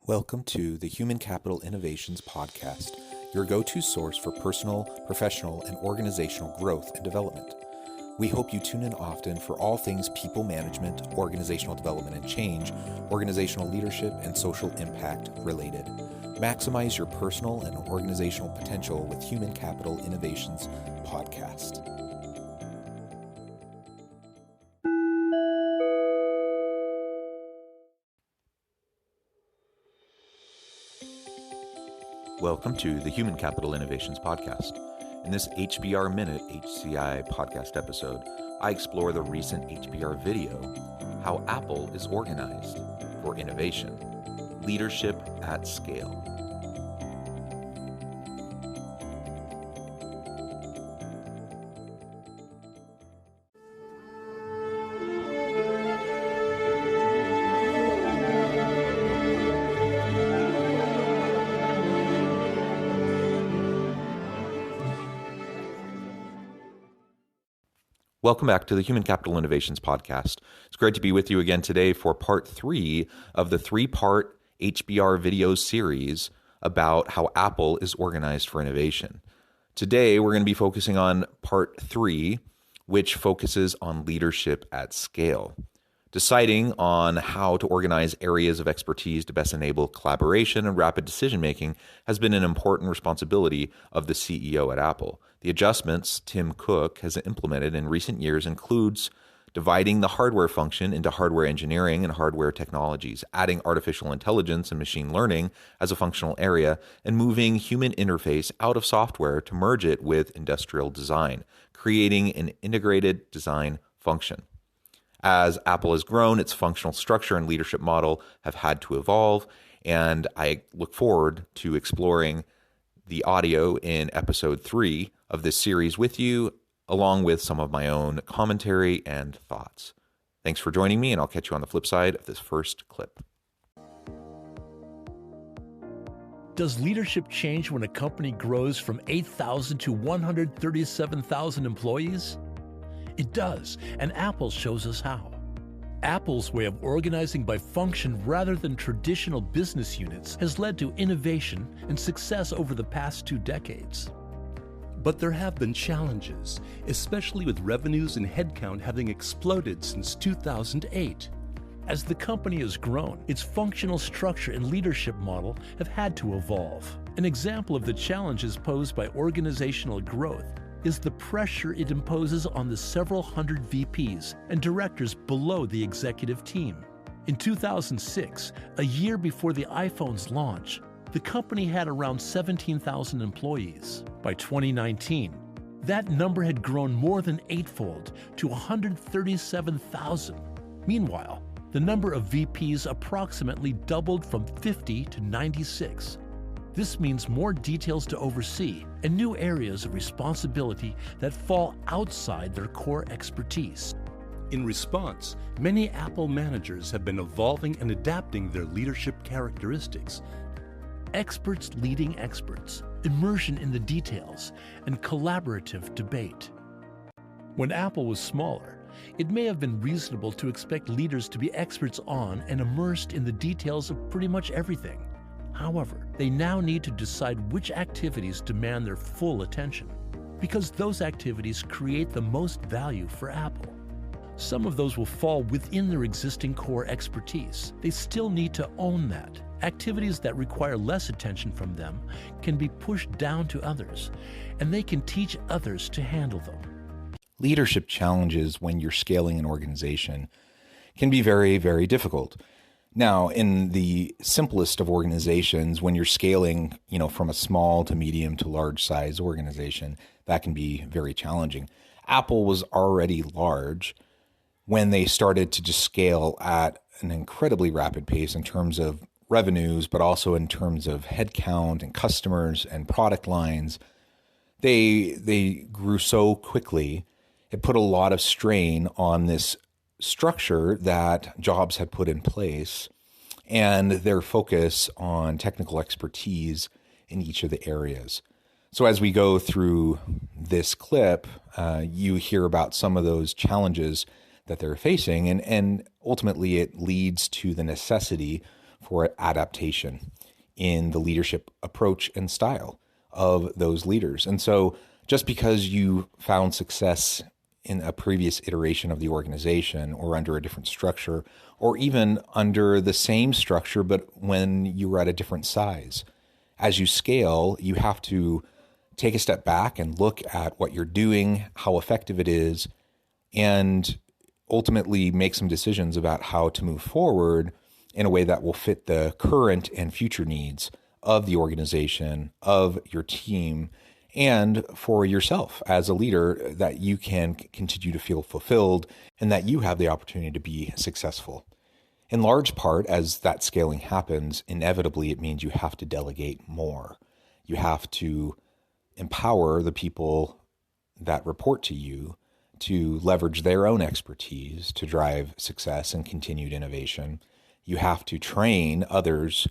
Welcome to the Human Capital Innovations Podcast, your go-to source for personal, professional, and organizational growth and development. We hope you tune in often for all things people management, organizational development and change, organizational leadership, and social impact related. Maximize your personal and organizational potential with Human Capital Innovations Podcast. Welcome to the Human Capital Innovations Podcast. In this HBR Minute HCI podcast episode, I explore the recent HBR video, How Apple is Organized for Innovation, Leadership at Scale. Welcome back to the Human Capital Innovations Podcast. It's great to be with you again today for part 3 of the 3-part HBR video series about how Apple is organized for innovation. Today, we're going to be focusing on part 3, which focuses on leadership at scale. Deciding on how to organize areas of expertise to best enable collaboration and rapid decision-making has been an important responsibility of the CEO at Apple. The adjustments Tim Cook has implemented in recent years includes dividing the hardware function into hardware engineering and hardware technologies, adding artificial intelligence and machine learning as a functional area, and moving human interface out of software to merge it with industrial design, creating an integrated design function. As Apple has grown, its functional structure and leadership model have had to evolve, and I look forward to exploring the audio in episode 3 of this series with you, along with some of my own commentary and thoughts. Thanks for joining me, and I'll catch you on the flip side of this first clip. Does leadership change when a company grows from 8,000 to 137,000 employees? It does, and Apple shows us how. Apple's way of organizing by function rather than traditional business units has led to innovation and success over the past 2 decades. But there have been challenges, especially with revenues and headcount having exploded since 2008. As the company has grown, its functional structure and leadership model have had to evolve. An example of the challenges posed by organizational growth is the pressure it imposes on the several hundred VPs and directors below the executive team. In 2006, a year before the iPhone's launch, the company had around 17,000 employees. By 2019, that number had grown more than 8-fold to 137,000. Meanwhile, the number of VPs approximately doubled from 50 to 96. This means more details to oversee and new areas of responsibility that fall outside their core expertise. In response, many Apple managers have been evolving and adapting their leadership characteristics. Experts leading experts, immersion in the details, and collaborative debate. When Apple was smaller, it may have been reasonable to expect leaders to be experts on and immersed in the details of pretty much everything. However, they now need to decide which activities demand their full attention, because those activities create the most value for Apple. Some of those will fall within their existing core expertise. They still need to own that. Activities that require less attention from them can be pushed down to others, and they can teach others to handle them. Leadership challenges when you're scaling an organization can be very, very difficult. Now, in the simplest of organizations, when you're scaling, from a small to medium to large size organization, that can be very challenging. Apple was already large when they started to just scale at an incredibly rapid pace in terms of revenues, but also in terms of headcount and customers and product lines. They grew so quickly, it put a lot of strain on this structure that Jobs had put in place and their focus on technical expertise in each of the areas. So as we go through this clip, you hear about some of those challenges that they're facing, and ultimately it leads to the necessity for adaptation in the leadership approach and style of those leaders. And so just because you found success in a previous iteration of the organization or under a different structure, or even under the same structure, but when you were at a different size, as you scale, you have to take a step back and look at what you're doing, how effective it is, and ultimately make some decisions about how to move forward in a way that will fit the current and future needs of the organization, of your team, and for yourself as a leader, that you can continue to feel fulfilled and that you have the opportunity to be successful. In large part, as that scaling happens, inevitably it means you have to delegate more. You have to empower the people that report to you to leverage their own expertise to drive success and continued innovation. You have to train others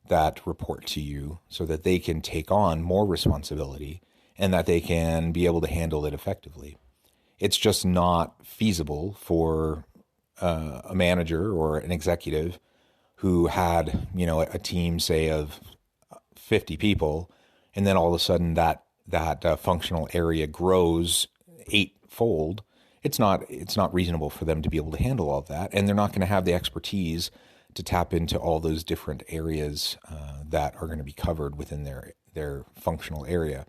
that report to you so that they can take on more responsibility and that they can be able to handle it effectively. It's just not feasible for a manager or an executive who had, a team, say, of 50 people, and then all of a sudden that functional area grows eightfold. It's not reasonable for them to be able to handle all of that, and they're not going to have the expertise to tap into all those different areas that are going to be covered within their functional area.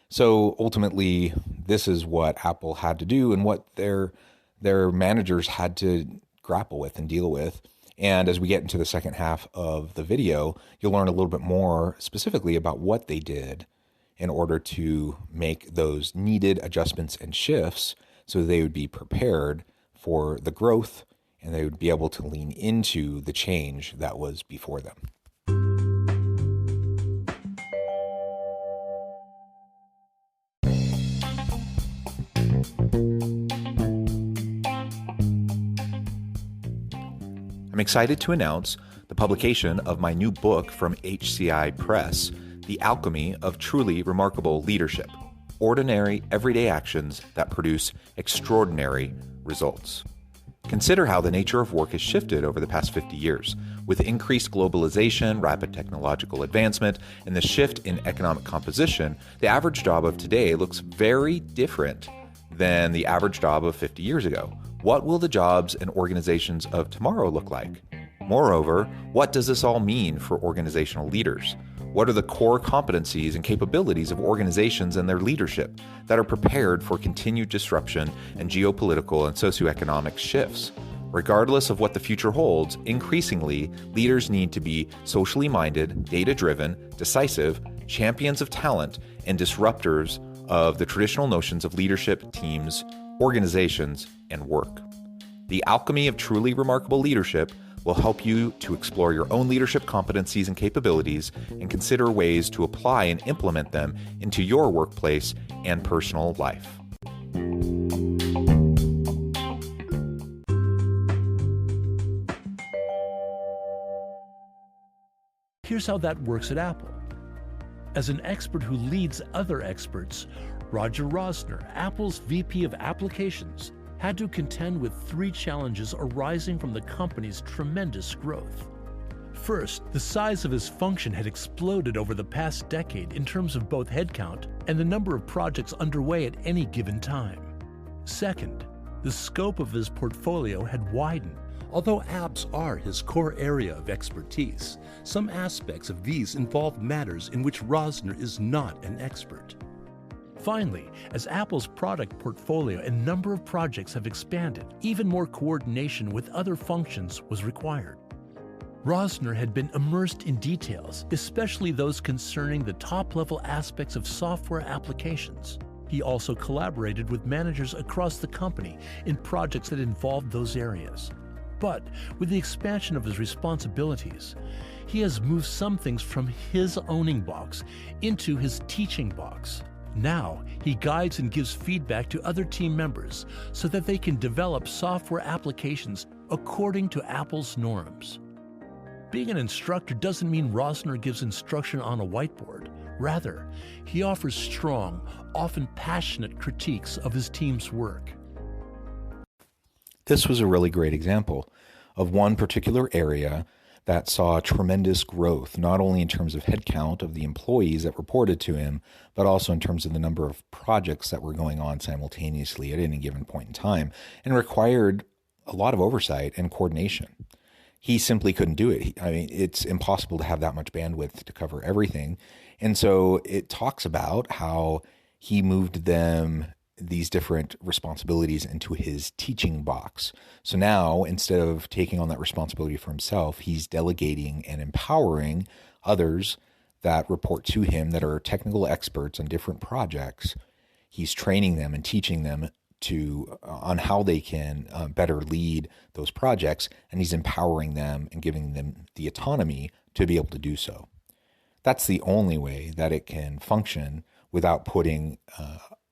So ultimately, this is what Apple had to do and what their managers had to grapple with and deal with. And as we get into the second half of the video, you'll learn a little bit more specifically about what they did in order to make those needed adjustments and shifts so they would be prepared for the growth and they would be able to lean into the change that was before them. I'm excited to announce the publication of my new book from HCI Press, The Alchemy of Truly Remarkable Leadership: Ordinary, Everyday Actions That Produce Extraordinary Results. Consider how the nature of work has shifted over the past 50 years. With increased globalization, rapid technological advancement, and the shift in economic composition, the average job of today looks very different than the average job of 50 years ago. What will the jobs and organizations of tomorrow look like? Moreover, what does this all mean for organizational leaders? What are the core competencies and capabilities of organizations and their leadership that are prepared for continued disruption and geopolitical and socioeconomic shifts? Regardless of what the future holds, increasingly, leaders need to be socially minded, data-driven, decisive, champions of talent, and disruptors of the traditional notions of leadership, teams, organizations, and work. The Alchemy of Truly Remarkable Leadership will help you to explore your own leadership competencies and capabilities and consider ways to apply and implement them into your workplace and personal life. Here's how that works at Apple. As an expert who leads other experts, Roger Rosner, Apple's VP of Applications, had to contend with three challenges arising from the company's tremendous growth. First, the size of his function had exploded over the past decade in terms of both headcount and the number of projects underway at any given time. Second, the scope of his portfolio had widened. Although apps are his core area of expertise, some aspects of these involve matters in which Rosner is not an expert. Finally, as Apple's product portfolio and number of projects have expanded, even more coordination with other functions was required. Rosner had been immersed in details, especially those concerning the top-level aspects of software applications. He also collaborated with managers across the company in projects that involved those areas. But with the expansion of his responsibilities, he has moved some things from his owning box into his teaching box. Now, he guides and gives feedback to other team members so that they can develop software applications according to Apple's norms. Being an instructor doesn't mean Rosner gives instruction on a whiteboard. Rather, he offers strong, often passionate critiques of his team's work. This was a really great example of one particular area that saw tremendous growth, not only in terms of headcount of the employees that reported to him, but also in terms of the number of projects that were going on simultaneously at any given point in time, and required a lot of oversight and coordination. He simply couldn't do it. It's impossible to have that much bandwidth to cover everything. And so it talks about how he moved these different responsibilities into his teaching box. So now, instead of taking on that responsibility for himself, he's delegating and empowering others that report to him that are technical experts on different projects. He's training them and teaching them on how they can better lead those projects, and he's empowering them and giving them the autonomy to be able to do so. That's the only way that it can function without putting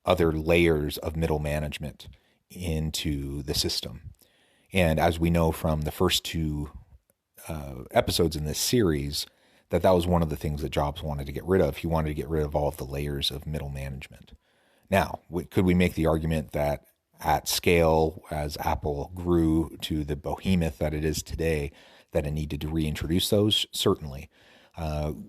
other layers of middle management into the system. And as we know from the first two episodes in this series, that was one of the things that Jobs wanted to get rid of. He wanted to get rid of all of the layers of middle management. Now, could we make the argument that at scale, as Apple grew to the behemoth that it is today, that it needed to reintroduce those? Certainly.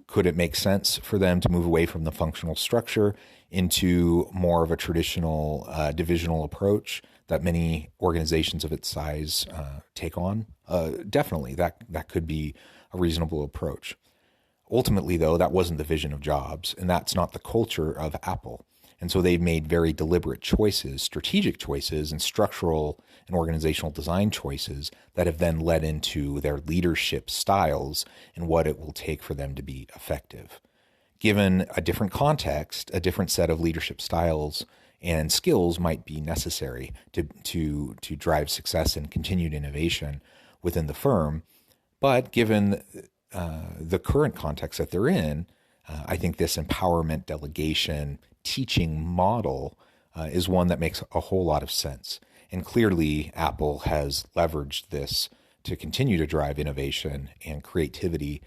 Could it make sense for them to move away from the functional structure into more of a traditional divisional approach that many organizations of its size take on? Definitely, that could be a reasonable approach. Ultimately, though, that wasn't the vision of Jobs, and that's not the culture of Apple. And so they've made very deliberate choices, strategic choices, and structural and organizational design choices that have then led into their leadership styles and what it will take for them to be effective. Given a different context, a different set of leadership styles and skills might be necessary to drive success and continued innovation within the firm. But given the current context that they're in, I think this empowerment, delegation, teaching model is one that makes a whole lot of sense. And clearly, Apple has leveraged this to continue to drive innovation and creativity,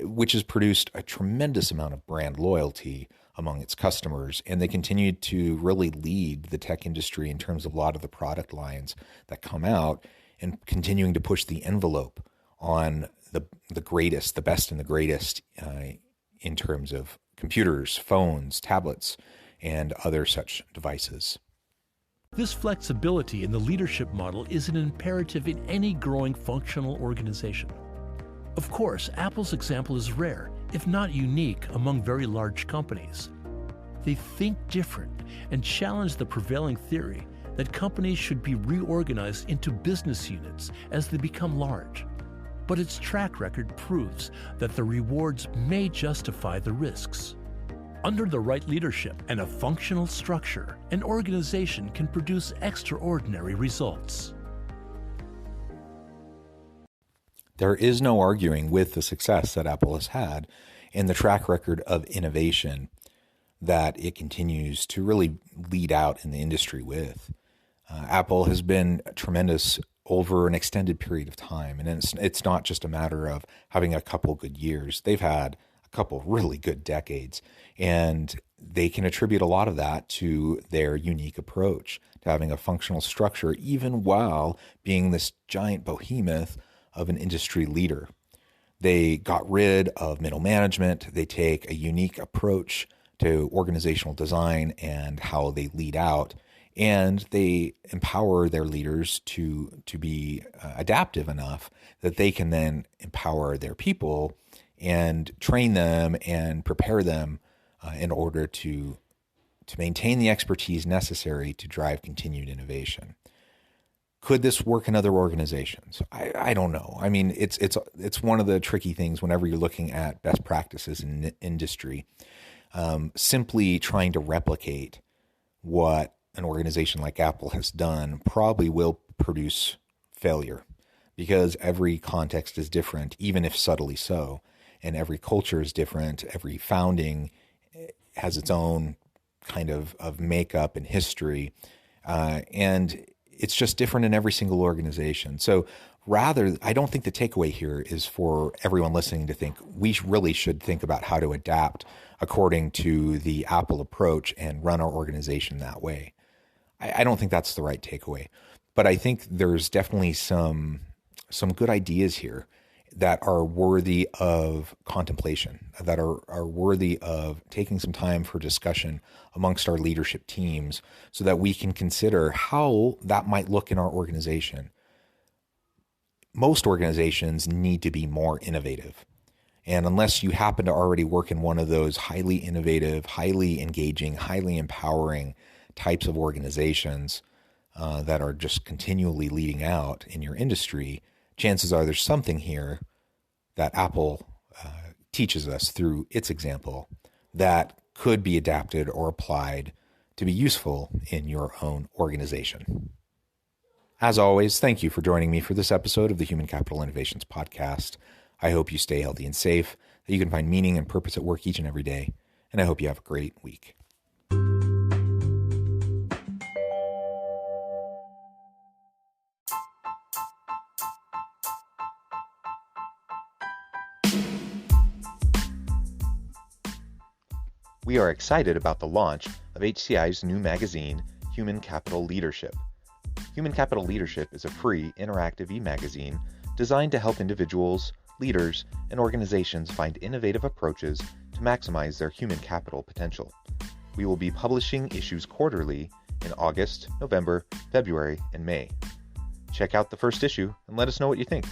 which has produced a tremendous amount of brand loyalty among its customers. And they continue to really lead the tech industry in terms of a lot of the product lines that come out, and continuing to push the envelope on the greatest, the best and the greatest in terms of computers, phones, tablets, and other such devices. This flexibility in the leadership model is an imperative in any growing functional organization. Of course, Apple's example is rare, if not unique, among very large companies. They think different and challenge the prevailing theory that companies should be reorganized into business units as they become large. But its track record proves that the rewards may justify the risks. Under the right leadership and a functional structure, an organization can produce extraordinary results. There is no arguing with the success that Apple has had and the track record of innovation that it continues to really lead out in the industry with. Apple has been tremendous over an extended period of time. And it's not just a matter of having a couple good years. They've had a couple really good decades, and they can attribute a lot of that to their unique approach to having a functional structure, even while being this giant behemoth of an industry leader. They got rid of middle management. They take a unique approach to organizational design and how they lead out. And they empower their leaders to be adaptive enough that they can then empower their people and train them and prepare them in order to maintain the expertise necessary to drive continued innovation. Could this work in other organizations? I don't know. I mean, it's one of the tricky things whenever you're looking at best practices in industry. Simply trying to replicate what an organization like Apple has done probably will produce failure, because every context is different, even if subtly so, and every culture is different. Every founding has its own kind of makeup and history, and it's just different in every single organization. So rather, I don't think the takeaway here is for everyone listening to think we really should think about how to adapt according to the Apple approach and run our organization that way. I don't think that's the right takeaway, but I think there's definitely some good ideas here that are worthy of contemplation, that are worthy of taking some time for discussion amongst our leadership teams so that we can consider how that might look in our organization. Most organizations need to be more innovative. And unless you happen to already work in one of those highly innovative, highly engaging, highly empowering types of organizations that are just continually leading out in your industry, chances are there's something here that Apple teaches us through its example that could be adapted or applied to be useful in your own organization. As always, thank you for joining me for this episode of the Human Capital Innovations Podcast. I hope you stay healthy and safe, that you can find meaning and purpose at work each and every day, and I hope you have a great week. We are excited about the launch of HCI's new magazine, Human Capital Leadership. Human Capital Leadership is a free, interactive e-magazine designed to help individuals, leaders, and organizations find innovative approaches to maximize their human capital potential. We will be publishing issues quarterly in August, November, February, and May. Check out the first issue and let us know what you think.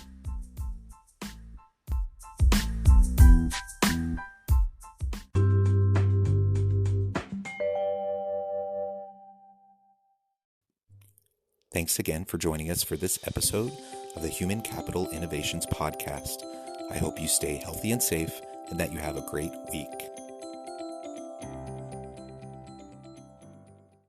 Thanks again for joining us for this episode of the Human Capital Innovations Podcast. I hope you stay healthy and safe and that you have a great week.